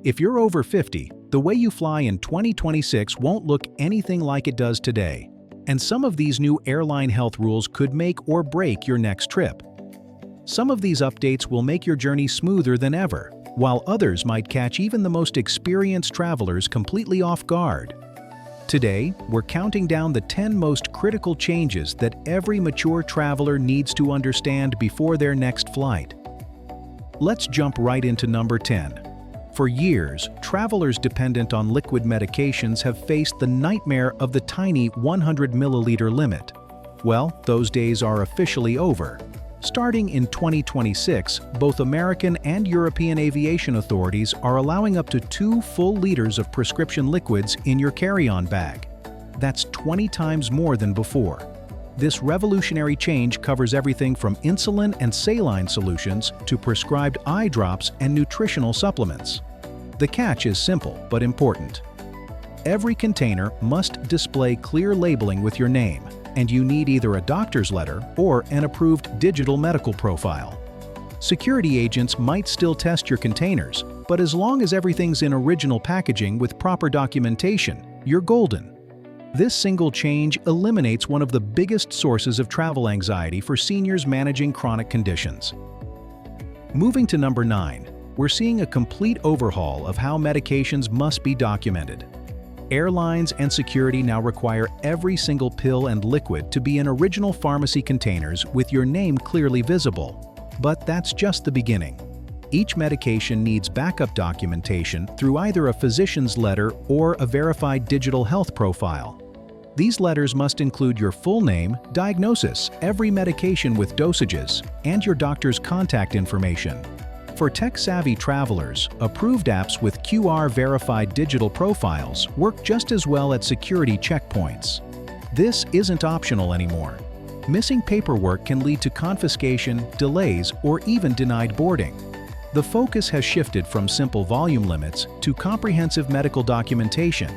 If you're over 50, the way you fly in 2026 won't look anything like it does today, and some of these new airline health rules could make or break your next trip. Some of these updates will make your journey smoother than ever, while others might catch even the most experienced travelers completely off guard. Today, we're counting down the 10 most critical changes that every mature traveler needs to understand before their next flight. Let's jump right into number 10. For years, travelers dependent on liquid medications have faced the nightmare of the tiny 100 milliliter limit. Well, those days are officially over. Starting in 2026, both American and European aviation authorities are allowing up to 2 full liters of prescription liquids in your carry-on bag. That's 20 times more than before. This revolutionary change covers everything from insulin and saline solutions to prescribed eye drops and nutritional supplements. The catch is simple but important. Every container must display clear labeling with your name, and you need either a doctor's letter or an approved digital medical profile. Security agents might still test your containers, but as long as everything's in original packaging with proper documentation, you're golden. This single change eliminates one of the biggest sources of travel anxiety for seniors managing chronic conditions. Moving to number 9, we're seeing a complete overhaul of how medications must be documented. Airlines and security now require every single pill and liquid to be in original pharmacy containers with your name clearly visible. But that's just the beginning. Each medication needs backup documentation through either a physician's letter or a verified digital health profile. These letters must include your full name, diagnosis, every medication with dosages, and your doctor's contact information. For tech-savvy travelers, approved apps with QR-verified digital profiles work just as well at security checkpoints. This isn't optional anymore. Missing paperwork can lead to confiscation, delays, or even denied boarding. The focus has shifted from simple volume limits to comprehensive medical documentation.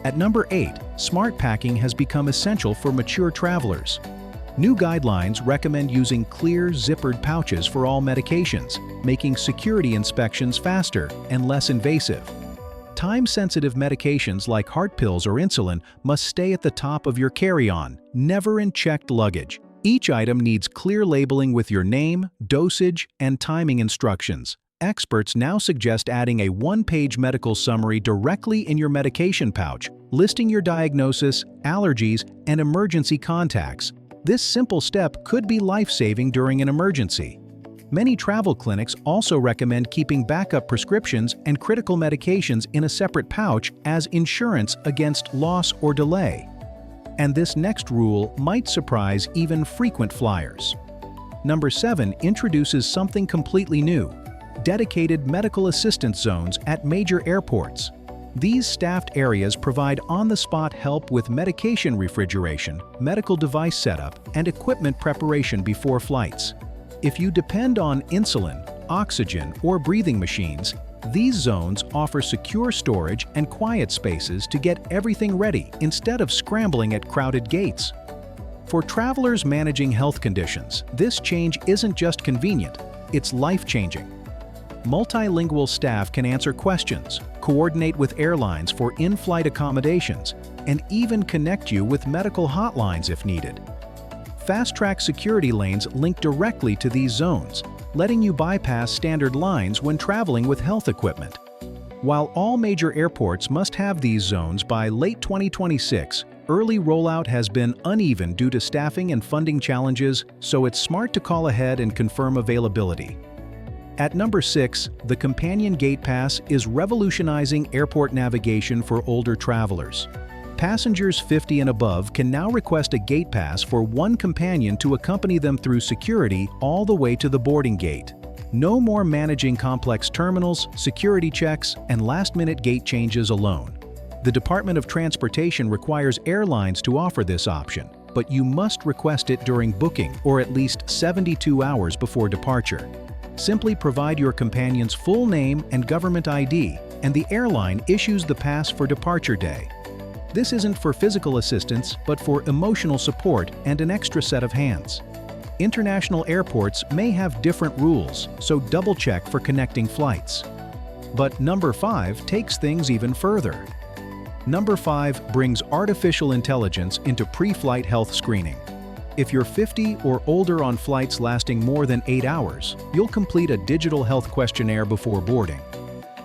At number 8, smart packing has become essential for mature travelers. New guidelines recommend using clear, zippered pouches for all medications, making security inspections faster and less invasive. Time-sensitive medications like heart pills or insulin must stay at the top of your carry-on, never in checked luggage. Each item needs clear labeling with your name, dosage, and timing instructions. Experts now suggest adding a one-page medical summary directly in your medication pouch, listing your diagnosis, allergies, and emergency contacts. This simple step could be life-saving during an emergency. Many travel clinics also recommend keeping backup prescriptions and critical medications in a separate pouch as insurance against loss or delay. And this next rule might surprise even frequent flyers. Number 7 introduces something completely new: dedicated medical assistance zones at major airports. These staffed areas provide on-the-spot help with medication refrigeration, medical device setup, and equipment preparation before flights. If you depend on insulin, oxygen, or breathing machines, these zones offer secure storage and quiet spaces to get everything ready instead of scrambling at crowded gates. For travelers managing health conditions, this change isn't just convenient, it's life-changing. Multilingual staff can answer questions, coordinate with airlines for in-flight accommodations, and even connect you with medical hotlines if needed. Fast-track security lanes link directly to these zones, letting you bypass standard lines when traveling with health equipment. While all major airports must have these zones by late 2026, early rollout has been uneven due to staffing and funding challenges, so it's smart to call ahead and confirm availability. At number 6, the Companion Gate Pass is revolutionizing airport navigation for older travelers. Passengers 50 and above can now request a gate pass for one companion to accompany them through security all the way to the boarding gate. No more managing complex terminals, security checks, and last-minute gate changes alone. The Department of Transportation requires airlines to offer this option, but you must request it during booking or at least 72 hours before departure. Simply provide your companion's full name and government ID, and the airline issues the pass for departure day. This isn't for physical assistance, but for emotional support and an extra set of hands. International airports may have different rules, so double-check for connecting flights. But number 5 takes things even further. Number 5 brings artificial intelligence into pre-flight health screening. If you're 50 or older on flights lasting more than 8 hours, you'll complete a digital health questionnaire before boarding.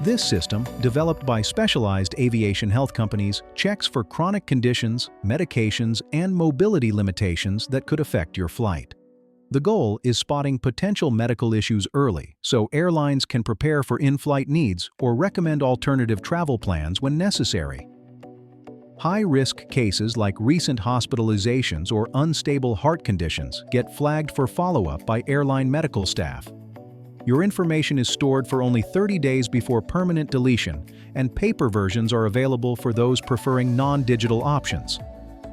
This system, developed by specialized aviation health companies, checks for chronic conditions, medications, and mobility limitations that could affect your flight. The goal is spotting potential medical issues early, so airlines can prepare for in-flight needs or recommend alternative travel plans when necessary. High-risk cases like recent hospitalizations or unstable heart conditions get flagged for follow-up by airline medical staff. Your information is stored for only 30 days before permanent deletion, and paper versions are available for those preferring non-digital options.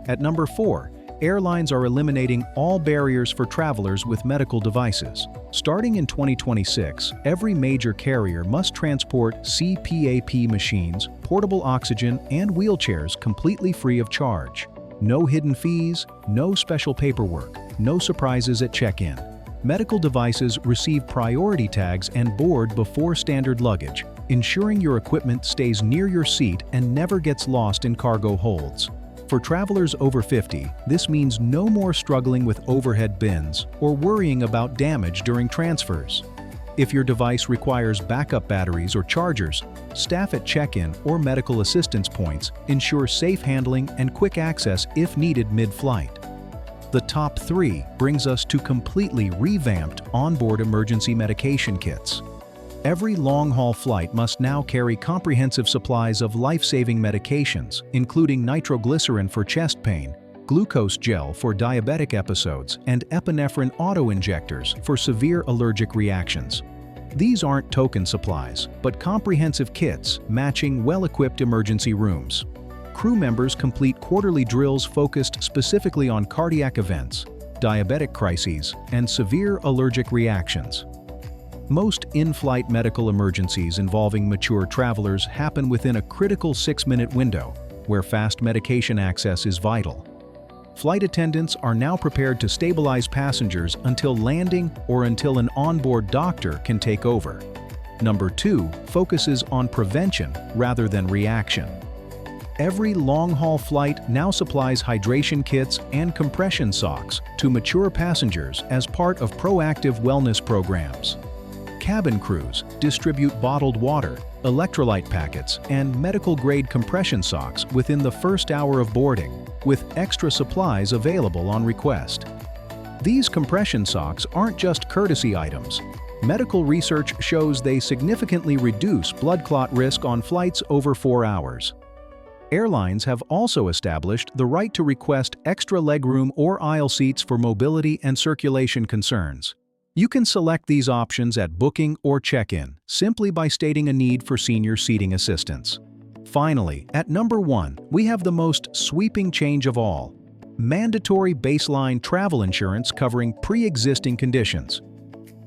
At number 4, airlines are eliminating all barriers for travelers with medical devices. Starting in 2026, every major carrier must transport CPAP machines, portable oxygen, and wheelchairs completely free of charge. No hidden fees, no special paperwork, no surprises at check-in. Medical devices receive priority tags and board before standard luggage, ensuring your equipment stays near your seat and never gets lost in cargo holds. For travelers over 50, this means no more struggling with overhead bins or worrying about damage during transfers. If your device requires backup batteries or chargers, staff at check-in or medical assistance points ensure safe handling and quick access if needed mid-flight. The top 3 brings us to completely revamped onboard emergency medication kits. Every long-haul flight must now carry comprehensive supplies of life-saving medications, including nitroglycerin for chest pain, glucose gel for diabetic episodes, and epinephrine auto-injectors for severe allergic reactions. These aren't token supplies, but comprehensive kits matching well-equipped emergency rooms. Crew members complete quarterly drills focused specifically on cardiac events, diabetic crises, and severe allergic reactions. Most in-flight medical emergencies involving mature travelers happen within a critical 6-minute window, where fast medication access is vital. Flight attendants are now prepared to stabilize passengers until landing or until an onboard doctor can take over. Number 2 focuses on prevention rather than reaction. Every long-haul flight now supplies hydration kits and compression socks to mature passengers as part of proactive wellness programs. Cabin crews distribute bottled water, electrolyte packets, and medical-grade compression socks within the first hour of boarding, with extra supplies available on request. These compression socks aren't just courtesy items. Medical research shows they significantly reduce blood clot risk on flights over 4 hours. Airlines have also established the right to request extra legroom or aisle seats for mobility and circulation concerns. You can select these options at booking or check-in simply by stating a need for senior seating assistance. Finally, at number 1, we have the most sweeping change of all: mandatory baseline travel insurance covering pre-existing conditions.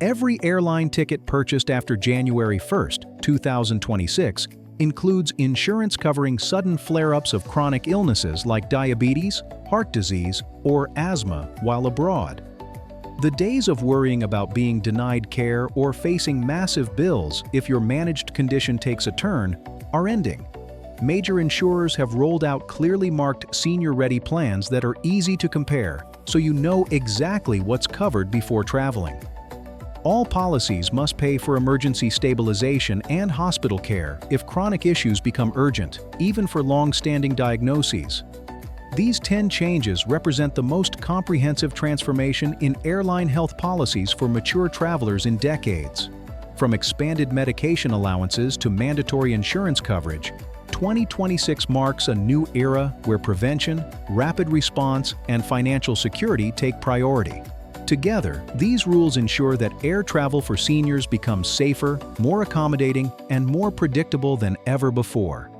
Every airline ticket purchased after January 1, 2026 includes insurance covering sudden flare-ups of chronic illnesses like diabetes, heart disease, or asthma while abroad. The days of worrying about being denied care or facing massive bills if your managed condition takes a turn are ending. Major insurers have rolled out clearly marked senior-ready plans that are easy to compare, so you know exactly what's covered before traveling. All policies must pay for emergency stabilization and hospital care if chronic issues become urgent, even for long-standing diagnoses. These 10 changes represent the most comprehensive transformation in airline health policies for mature travelers in decades. From expanded medication allowances to mandatory insurance coverage, 2026 marks a new era where prevention, rapid response, and financial security take priority. Together, these rules ensure that air travel for seniors becomes safer, more accommodating, and more predictable than ever before.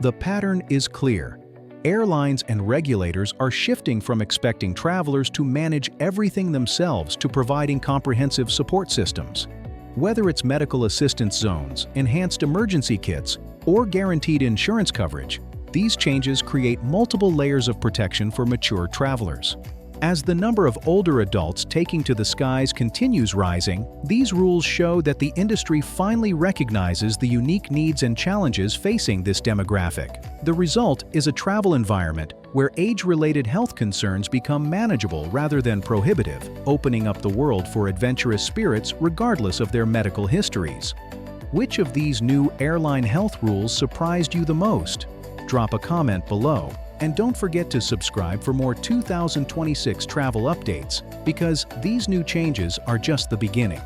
The pattern is clear. Airlines and regulators are shifting from expecting travelers to manage everything themselves to providing comprehensive support systems. Whether it's medical assistance zones, enhanced emergency kits, or guaranteed insurance coverage, these changes create multiple layers of protection for mature travelers. As the number of older adults taking to the skies continues rising, these rules show that the industry finally recognizes the unique needs and challenges facing this demographic. The result is a travel environment where age-related health concerns become manageable rather than prohibitive, opening up the world for adventurous spirits regardless of their medical histories. Which of these new airline health rules surprised you the most? Drop a comment below. And don't forget to subscribe for more 2026 travel updates, because these new changes are just the beginning.